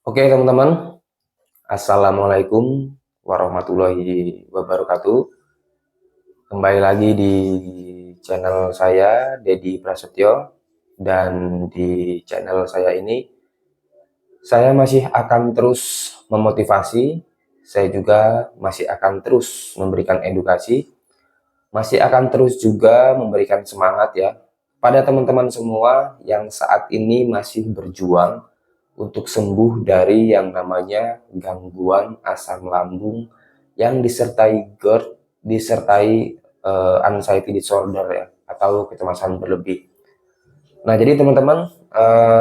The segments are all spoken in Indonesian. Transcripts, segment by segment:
Oke teman-teman, Assalamualaikum warahmatullahi wabarakatuh. Kembali lagi di channel saya, Dedi Prasetyo. Dan di channel saya ini, saya masih akan terus memotivasi, saya juga masih akan terus memberikan edukasi, masih akan terus juga memberikan semangat ya, pada teman-teman semua yang saat ini masih berjuang untuk sembuh dari yang namanya gangguan asam lambung yang disertai GERD, disertai anxiety disorder ya, atau kecemasan berlebih. Nah, jadi teman-teman,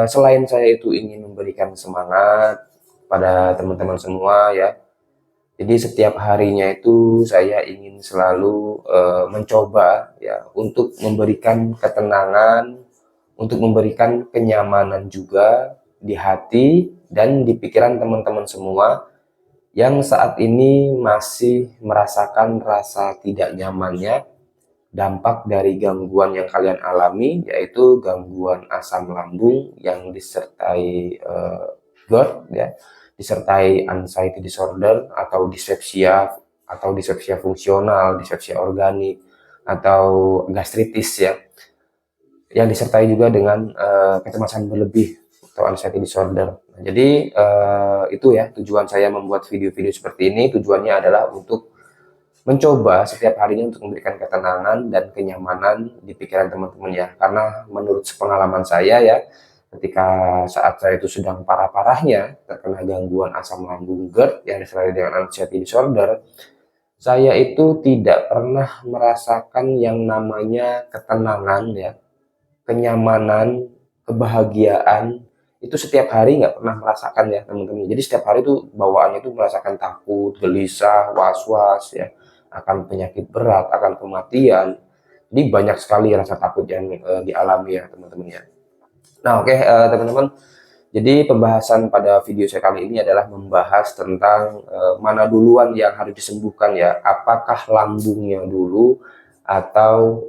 selain saya itu ingin memberikan semangat pada teman-teman semua ya, jadi setiap harinya itu saya ingin selalu mencoba ya untuk memberikan ketenangan, untuk memberikan kenyamanan juga di hati dan di pikiran teman-teman semua yang saat ini masih merasakan rasa tidak nyamannya dampak dari gangguan yang kalian alami, yaitu gangguan asam lambung yang disertai GERD ya, disertai anxiety disorder atau dispepsia fungsional, dispepsia organik atau gastritis ya, yang disertai juga dengan kecemasan berlebih atau anxiety disorder. Nah, jadi itu ya tujuan saya membuat video-video seperti ini. Tujuannya adalah untuk mencoba setiap harinya untuk memberikan ketenangan dan kenyamanan di pikiran teman-teman ya. Karena menurut pengalaman saya ya, ketika saat saya itu sedang parah-parahnya terkena gangguan asam lambung GERD yang disertai dengan anxiety disorder, saya itu tidak pernah merasakan yang namanya ketenangan ya, kenyamanan, kebahagiaan, itu setiap hari nggak pernah merasakan ya teman-teman. Jadi setiap hari itu bawaannya itu merasakan takut, gelisah, was-was ya, akan penyakit berat, akan kematian. Jadi banyak sekali rasa takut yang dialami ya teman-teman ya. Nah oke teman-teman, jadi pembahasan pada video saya kali ini adalah membahas tentang mana duluan yang harus disembuhkan ya, apakah lambungnya dulu atau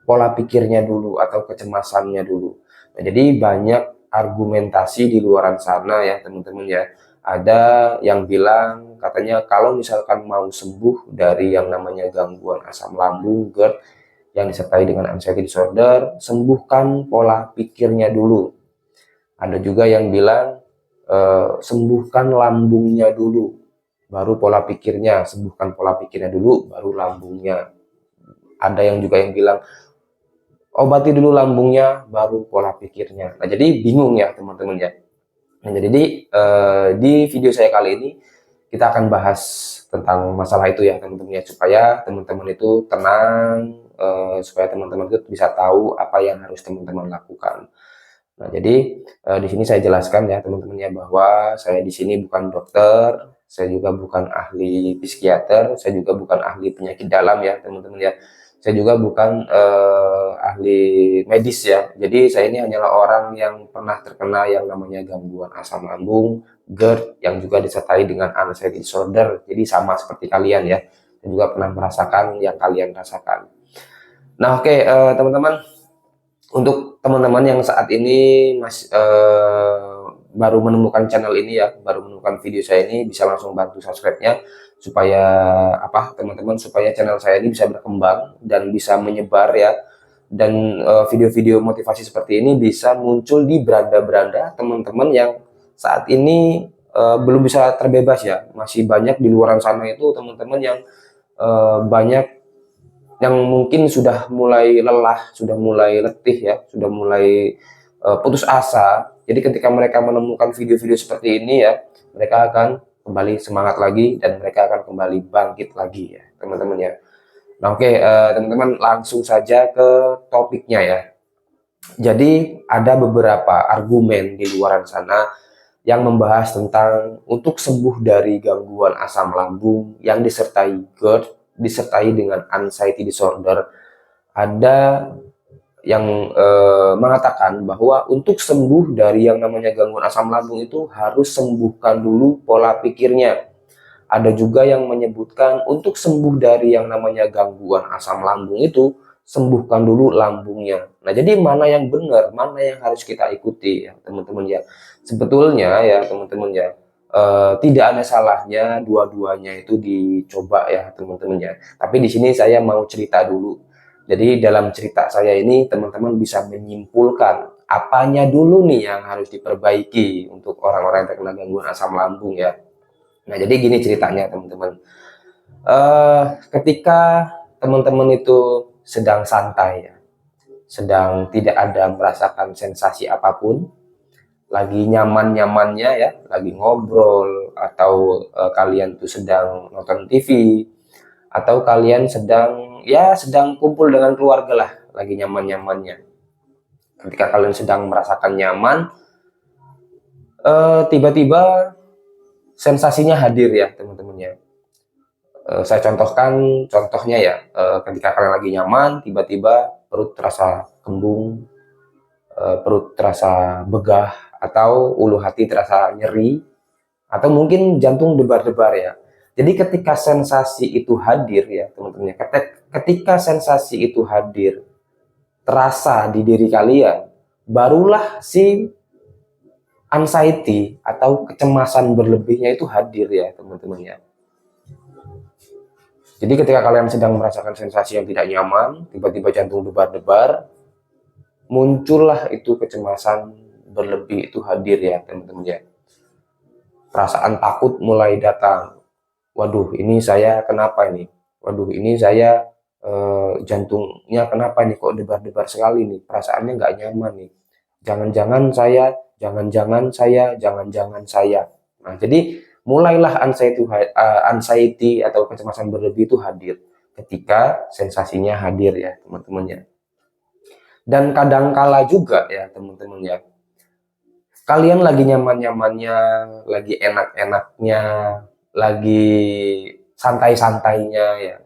pola pikirnya dulu atau kecemasannya dulu. Nah, jadi banyak argumentasi di luaran sana ya teman-teman ya. Ada yang bilang katanya kalau misalkan mau sembuh dari yang namanya gangguan asam lambung GERD yang disertai dengan anxiety disorder, sembuhkan pola pikirnya dulu. Ada juga yang bilang sembuhkan lambungnya dulu, baru pola pikirnya, sembuhkan pola pikirnya dulu, baru lambungnya. Ada yang juga yang bilang obati dulu lambungnya, baru pola pikirnya. Nah, jadi bingung ya teman-teman ya. Nah, jadi di video saya kali ini kita akan bahas tentang masalah itu ya teman-teman ya, supaya teman-teman itu tenang, supaya teman-teman itu bisa tahu apa yang harus teman-teman lakukan. Nah, jadi di sini saya jelaskan ya teman-teman ya, bahwa saya di sini bukan dokter, saya juga bukan ahli psikiater, saya juga bukan ahli penyakit dalam ya teman-teman ya. Saya juga bukan ahli medis ya. Jadi saya ini hanyalah orang yang pernah terkena yang namanya gangguan asam lambung, GERD, yang juga disertai dengan anxiety disorder. Jadi sama seperti kalian ya. Saya juga pernah merasakan yang kalian rasakan. Nah, oke teman-teman, untuk teman-teman yang saat ini baru menemukan channel ini ya, baru menemukan video saya ini, bisa langsung bantu subscribe-nya supaya apa teman-teman, supaya channel saya ini bisa berkembang dan bisa menyebar ya, dan video-video motivasi seperti ini bisa muncul di beranda-beranda teman-teman yang saat ini belum bisa terbebas ya. Masih banyak di luaran sana itu teman-teman yang banyak yang mungkin sudah mulai lelah, sudah mulai letih ya, sudah mulai putus asa. Jadi ketika mereka menemukan video-video seperti ini ya, mereka akan kembali semangat lagi dan mereka akan kembali bangkit lagi ya, teman-teman ya. Nah, oke, teman-teman, langsung saja ke topiknya ya. Jadi ada beberapa argumen di luaran sana yang membahas tentang untuk sembuh dari gangguan asam lambung yang disertai GERD, disertai dengan anxiety disorder. Ada yang mengatakan bahwa untuk sembuh dari yang namanya gangguan asam lambung itu harus sembuhkan dulu pola pikirnya. Ada juga yang menyebutkan untuk sembuh dari yang namanya gangguan asam lambung itu sembuhkan dulu lambungnya. Nah, jadi mana yang benar, mana yang harus kita ikuti ya teman-teman ya. Sebetulnya ya teman-teman ya, tidak ada salahnya dua-duanya itu dicoba ya teman-teman ya. Tapi di sini saya mau cerita dulu. Jadi dalam cerita saya ini teman-teman bisa menyimpulkan apanya dulu nih yang harus diperbaiki untuk orang-orang yang terkena gangguan asam lambung ya. Nah, jadi gini ceritanya teman-teman. Ketika teman-teman itu sedang santai ya, sedang tidak ada merasakan sensasi apapun, lagi nyaman-nyamannya ya, lagi ngobrol, atau kalian tuh sedang nonton TV, atau kalian sedang kumpul dengan keluarga lah, lagi nyaman-nyamannya. Ketika kalian sedang merasakan nyaman, tiba-tiba sensasinya hadir ya teman-teman ya. Saya contohnya ya, ketika kalian lagi nyaman, tiba-tiba perut terasa kembung, perut terasa begah, atau ulu hati terasa nyeri, atau mungkin jantung debar-debar ya. Jadi ketika sensasi itu hadir ya teman-teman, ketika sensasi itu hadir, terasa di diri kalian, barulah si anxiety atau kecemasan berlebihnya itu hadir ya teman-teman ya. Jadi ketika kalian sedang merasakan sensasi yang tidak nyaman, tiba-tiba jantung debar-debar, muncullah itu kecemasan berlebih itu hadir ya teman-teman ya. Perasaan takut mulai datang. Waduh, ini saya kenapa ini? Waduh, ini saya jantungnya kenapa nih kok debar-debar sekali nih? Perasaannya nggak nyaman nih. Jangan-jangan saya, jangan-jangan saya. Nah, jadi mulailah anxiety atau kecemasan berlebih itu hadir ketika sensasinya hadir ya teman-teman ya. Dan kadangkala juga ya teman-teman ya, kalian lagi nyaman-nyamannya, lagi enak-enaknya, lagi santai-santainya ya,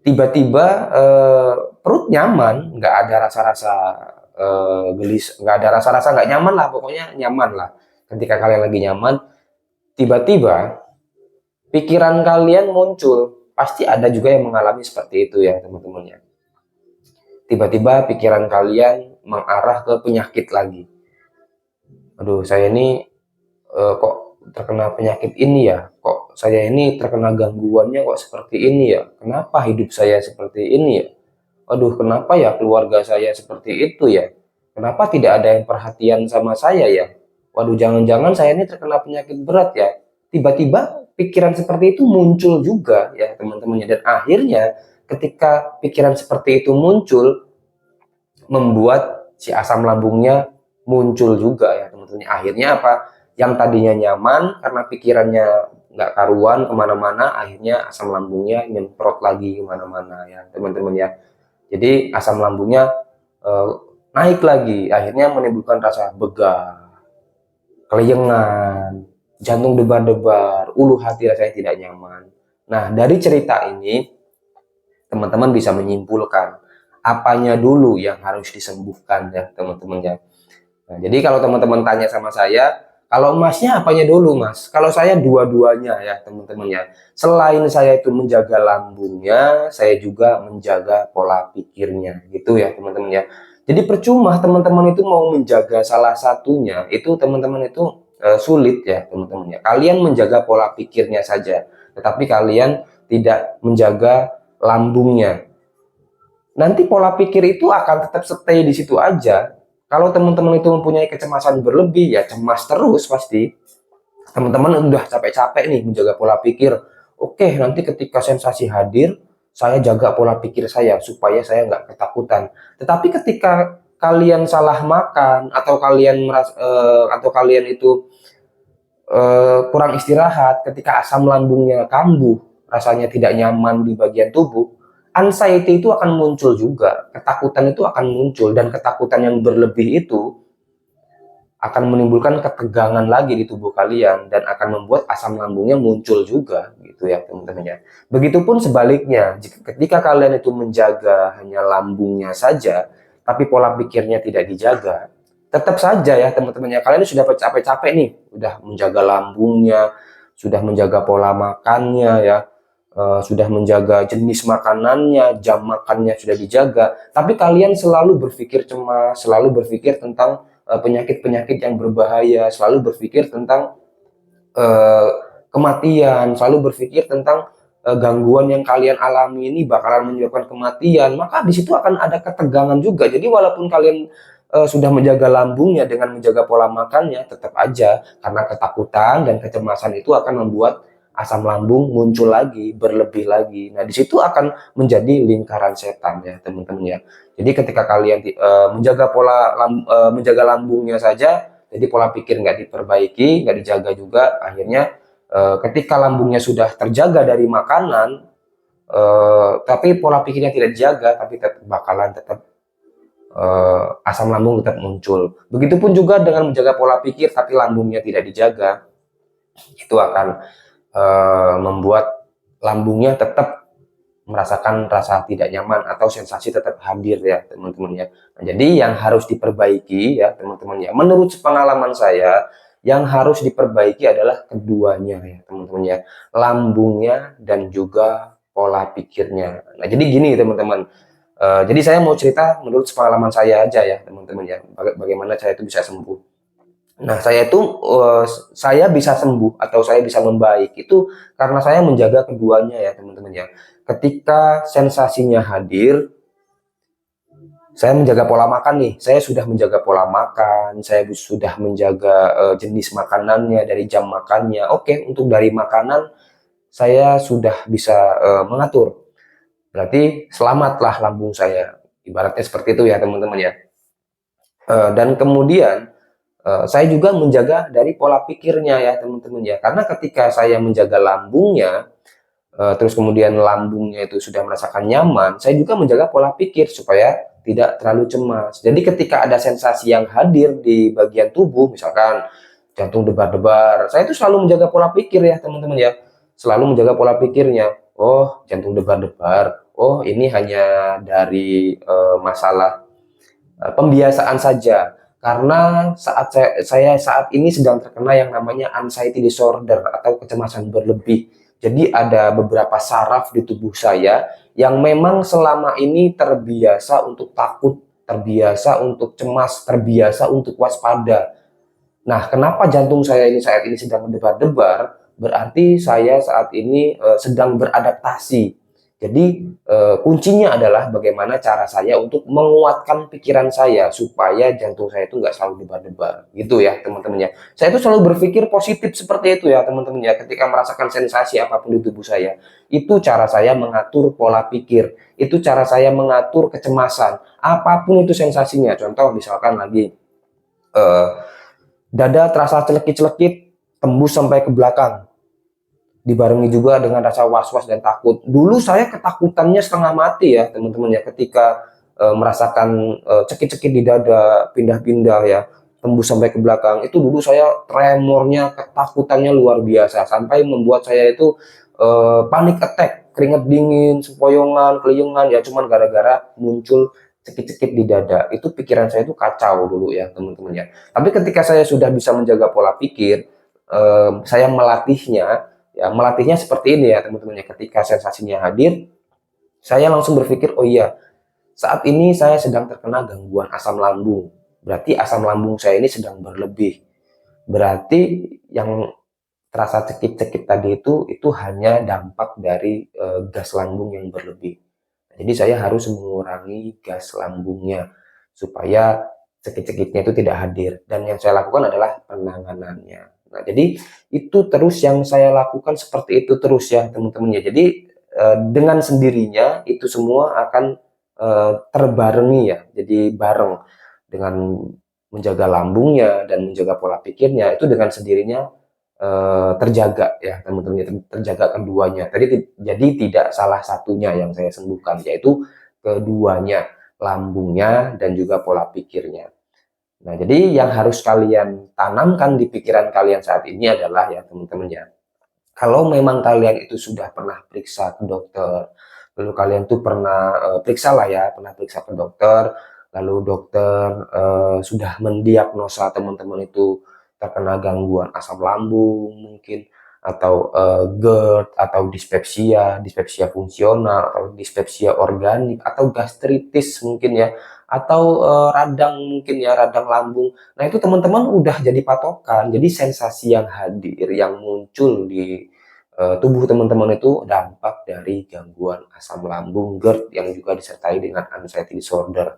tiba-tiba perut nyaman, nggak ada rasa-rasa gelis, nggak ada rasa-rasa nggak nyaman lah, pokoknya nyaman lah. Ketika kalian lagi nyaman, tiba-tiba pikiran kalian muncul. Pasti ada juga yang mengalami seperti itu ya teman-teman ya. Tiba-tiba pikiran kalian mengarah ke penyakit lagi. Aduh, saya ini kok terkena penyakit ini ya? Kok saya ini terkena gangguannya kok seperti ini ya? Kenapa hidup saya seperti ini ya? Aduh, kenapa ya keluarga saya seperti itu ya? Kenapa tidak ada yang perhatian sama saya ya? Waduh, jangan-jangan saya ini terkena penyakit berat ya? Tiba-tiba pikiran seperti itu muncul juga ya teman-teman. Dan akhirnya ketika pikiran seperti itu muncul, membuat si asam lambungnya muncul juga ya teman-teman. Akhirnya apa? Yang tadinya nyaman karena pikirannya nggak karuan kemana-mana, akhirnya asam lambungnya nyemprot lagi kemana-mana ya teman-teman ya. Jadi asam lambungnya naik lagi, akhirnya menimbulkan rasa begah, kelayangan, jantung debar-debar, ulu hati rasanya tidak nyaman. Nah, dari cerita ini teman-teman bisa menyimpulkan apanya dulu yang harus disembuhkan ya teman-teman ya. Nah, jadi kalau teman-teman tanya sama saya, kalau emasnya apanya dulu mas? Kalau saya dua-duanya ya teman-teman ya. Selain saya itu menjaga lambungnya, saya juga menjaga pola pikirnya gitu ya teman-teman ya. Jadi percuma teman-teman itu mau menjaga salah satunya, itu teman-teman itu sulit ya teman-teman ya. Kalian menjaga pola pikirnya saja, tetapi kalian tidak menjaga lambungnya. Nanti pola pikir itu akan tetap stay di situ aja. Kalau teman-teman itu mempunyai kecemasan berlebih, ya cemas terus pasti. Teman-teman udah capek-capek nih menjaga pola pikir. Oke, nanti ketika sensasi hadir, saya jaga pola pikir saya supaya saya nggak ketakutan. Tetapi ketika kalian salah makan atau kalian itu kurang istirahat, ketika asam lambungnya kambuh, rasanya tidak nyaman di bagian tubuh, anxiety itu akan muncul juga, ketakutan itu akan muncul, dan ketakutan yang berlebih itu akan menimbulkan ketegangan lagi di tubuh kalian dan akan membuat asam lambungnya muncul juga gitu ya teman-teman ya. Begitupun sebaliknya, ketika kalian itu menjaga hanya lambungnya saja tapi pola pikirnya tidak dijaga, tetap saja ya teman-teman ya, kalian sudah capek-capek nih, udah menjaga lambungnya, sudah menjaga pola makannya ya, sudah menjaga jenis makanannya, jam makannya sudah dijaga, tapi kalian selalu berpikir cemas, selalu berpikir tentang penyakit-penyakit yang berbahaya, selalu berpikir tentang eh, kematian, selalu berpikir tentang gangguan yang kalian alami ini bakalan menyebabkan kematian, maka di situ akan ada ketegangan juga. Jadi walaupun kalian sudah menjaga lambungnya dengan menjaga pola makannya, tetap aja karena ketakutan dan kecemasan itu akan membuat asam lambung muncul lagi, berlebih lagi. Nah, di situ akan menjadi lingkaran setan ya, teman-teman ya. Jadi ketika kalian menjaga menjaga lambungnya saja, jadi pola pikir nggak diperbaiki, nggak dijaga juga, akhirnya ketika lambungnya sudah terjaga dari makanan, tapi pola pikirnya tidak dijaga, tapi tetap asam lambung tetap muncul. Begitupun juga dengan menjaga pola pikir, tapi lambungnya tidak dijaga, itu akan membuat lambungnya tetap merasakan rasa tidak nyaman atau sensasi tetap hadir ya teman-teman ya. Nah, jadi yang harus diperbaiki ya teman-teman ya, menurut pengalaman saya yang harus diperbaiki adalah keduanya ya teman-teman ya, lambungnya dan juga pola pikirnya. Nah jadi gini teman-teman, jadi saya mau cerita menurut pengalaman saya aja ya teman-teman ya, bagaimana saya itu bisa sembuh. Nah, saya bisa sembuh atau saya bisa membaik itu karena saya menjaga keduanya ya, teman-teman ya. Ketika sensasinya hadir, saya menjaga pola makan nih. Saya sudah menjaga pola makan, saya sudah menjaga jenis makanannya dari jam makannya. Oke, untuk dari makanan saya sudah bisa mengatur. Berarti selamatlah lambung saya. Ibaratnya seperti itu ya, teman-teman ya. Dan kemudian saya juga menjaga dari pola pikirnya ya teman-teman ya, karena ketika saya menjaga lambungnya, terus kemudian lambungnya itu sudah merasakan nyaman, saya juga menjaga pola pikir supaya tidak terlalu cemas. Jadi ketika ada sensasi yang hadir di bagian tubuh, misalkan jantung debar-debar, saya itu selalu menjaga pola pikir ya teman-teman ya, selalu menjaga pola pikirnya. Oh, jantung debar-debar, oh ini hanya dari masalah pembiasaan saja, karena saya saat ini sedang terkena yang namanya anxiety disorder atau kecemasan berlebih. Jadi ada beberapa saraf di tubuh saya yang memang selama ini terbiasa untuk takut, terbiasa untuk cemas, terbiasa untuk waspada. Nah, kenapa jantung saya ini saat ini sedang berdebar-debar? Berarti saya saat ini sedang beradaptasi. Jadi kuncinya adalah bagaimana cara saya untuk menguatkan pikiran saya supaya jantung saya itu nggak selalu debar-debar, gitu ya teman-teman ya. Saya itu selalu berpikir positif seperti itu ya teman-teman ya. Ketika merasakan sensasi apapun di tubuh saya, itu cara saya mengatur pola pikir, itu cara saya mengatur kecemasan, apapun itu sensasinya. Contoh misalkan lagi eh, dada terasa celekit-celekit, tembus sampai ke belakang, dibarengi juga dengan rasa was-was dan takut. Dulu saya ketakutannya setengah mati ya teman-teman ya, ketika merasakan cekit-cekit di dada, pindah-pindah ya, tembus sampai ke belakang. Itu dulu saya tremornya, ketakutannya luar biasa, sampai membuat saya itu panik attack, keringat dingin, sempoyongan, keliungan ya, cuman gara-gara muncul cekit-cekit di dada. Itu pikiran saya itu kacau dulu ya teman-teman ya. Tapi ketika saya sudah bisa menjaga pola pikir, saya melatihnya. Ya, melatihnya seperti ini ya teman-teman ya. Ketika sensasinya hadir, saya langsung berpikir, oh iya, saat ini saya sedang terkena gangguan asam lambung. Berarti asam lambung saya ini sedang berlebih. Berarti yang terasa cekit-cekit tadi itu hanya dampak dari gas lambung yang berlebih. Jadi saya harus mengurangi gas lambungnya supaya cekit-cekitnya itu tidak hadir. Dan yang saya lakukan adalah penanganannya. Nah, jadi itu terus yang saya lakukan seperti itu terus ya teman-teman ya. Jadi dengan sendirinya itu semua akan terbarengi ya. Jadi bareng dengan menjaga lambungnya dan menjaga pola pikirnya, itu dengan sendirinya terjaga ya teman-teman, terjaga keduanya. Jadi tidak salah satunya yang saya sembuhkan, yaitu keduanya, lambungnya dan juga pola pikirnya. Nah, jadi yang harus kalian tanamkan di pikiran kalian saat ini adalah ya teman-teman ya, kalau memang kalian itu sudah pernah periksa ke dokter, lalu kalian tuh pernah periksa lah ya, pernah periksa ke dokter, lalu dokter sudah mendiagnosa teman-teman itu terkena gangguan asam lambung mungkin, atau GERD, atau dispepsia fungsional, atau dispepsia organik, atau gastritis mungkin ya, atau radang mungkin ya, radang lambung. Nah itu teman-teman udah jadi patokan, jadi sensasi yang hadir, yang muncul di tubuh teman-teman itu dampak dari gangguan asam lambung, GERD yang juga disertai dengan anxiety disorder.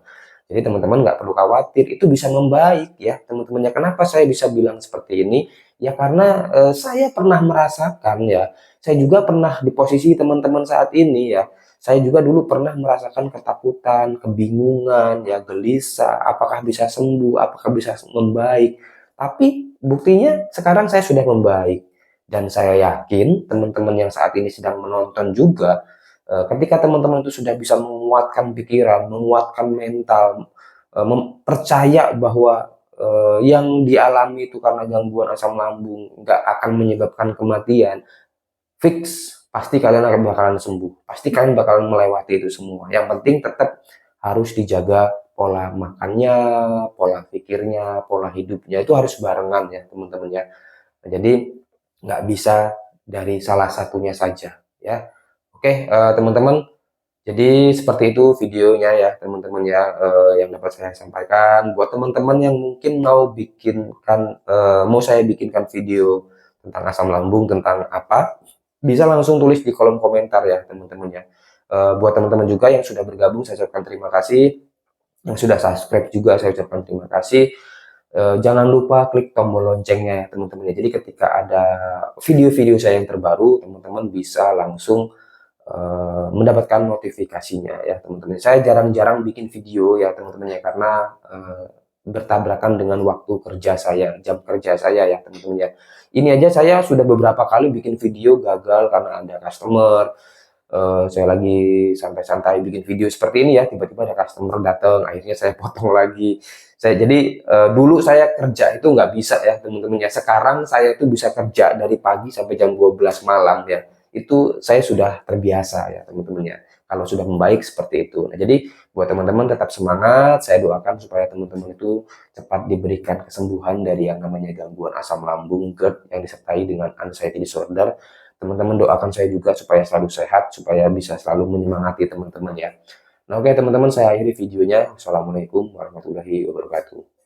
Jadi teman-teman nggak perlu khawatir, itu bisa membaik ya teman-temannya. Kenapa saya bisa bilang seperti ini? Ya karena saya pernah merasakan ya, saya juga pernah di posisi teman-teman saat ini ya. Saya juga dulu pernah merasakan ketakutan, kebingungan, ya gelisah, apakah bisa sembuh, apakah bisa membaik. Tapi buktinya sekarang saya sudah membaik. Dan saya yakin teman-teman yang saat ini sedang menonton juga, ketika teman-teman itu sudah bisa menguatkan pikiran, menguatkan mental, percaya bahwa yang dialami itu karena gangguan asam lambung nggak akan menyebabkan kematian, fix pasti kalian akan bakalan sembuh, pasti kalian bakalan melewati itu semua. Yang penting tetap harus dijaga pola makannya, pola pikirnya, pola hidupnya itu harus barengan ya teman-teman ya. Jadi nggak bisa dari salah satunya saja ya. Oke teman-teman, jadi seperti itu videonya ya teman-teman ya, yang dapat saya sampaikan buat teman-teman yang mungkin mau saya bikinkan video tentang asam lambung, tentang apa, bisa langsung tulis di kolom komentar ya teman-teman ya. Buat teman-teman juga yang sudah bergabung saya ucapkan terima kasih, yang sudah subscribe juga saya ucapkan terima kasih. Jangan lupa klik tombol loncengnya ya teman-teman ya. Jadi ketika ada video-video saya yang terbaru, teman-teman bisa langsung mendapatkan notifikasinya ya teman-teman. Saya jarang-jarang bikin video ya teman-teman ya, karena bertabrakan dengan waktu kerja saya, jam kerja saya ya teman-teman ya. Ini aja saya sudah beberapa kali bikin video gagal karena ada customer. Saya lagi santai-santai bikin video seperti ini ya, tiba-tiba ada customer datang, akhirnya saya potong lagi. Dulu saya kerja itu nggak bisa ya teman-teman ya. Sekarang saya itu bisa kerja dari pagi sampai jam 12 malam ya. Itu saya sudah terbiasa ya teman-teman ya. Kalau sudah membaik seperti itu. Nah, jadi buat teman-teman tetap semangat. Saya doakan supaya teman-teman itu cepat diberikan kesembuhan dari yang namanya gangguan asam lambung, GERD yang disertai dengan anxiety disorder. Teman-teman doakan saya juga supaya selalu sehat, supaya bisa selalu menyemangati teman-teman ya. Nah, oke teman-teman, saya akhiri videonya. Wassalamualaikum warahmatullahi wabarakatuh.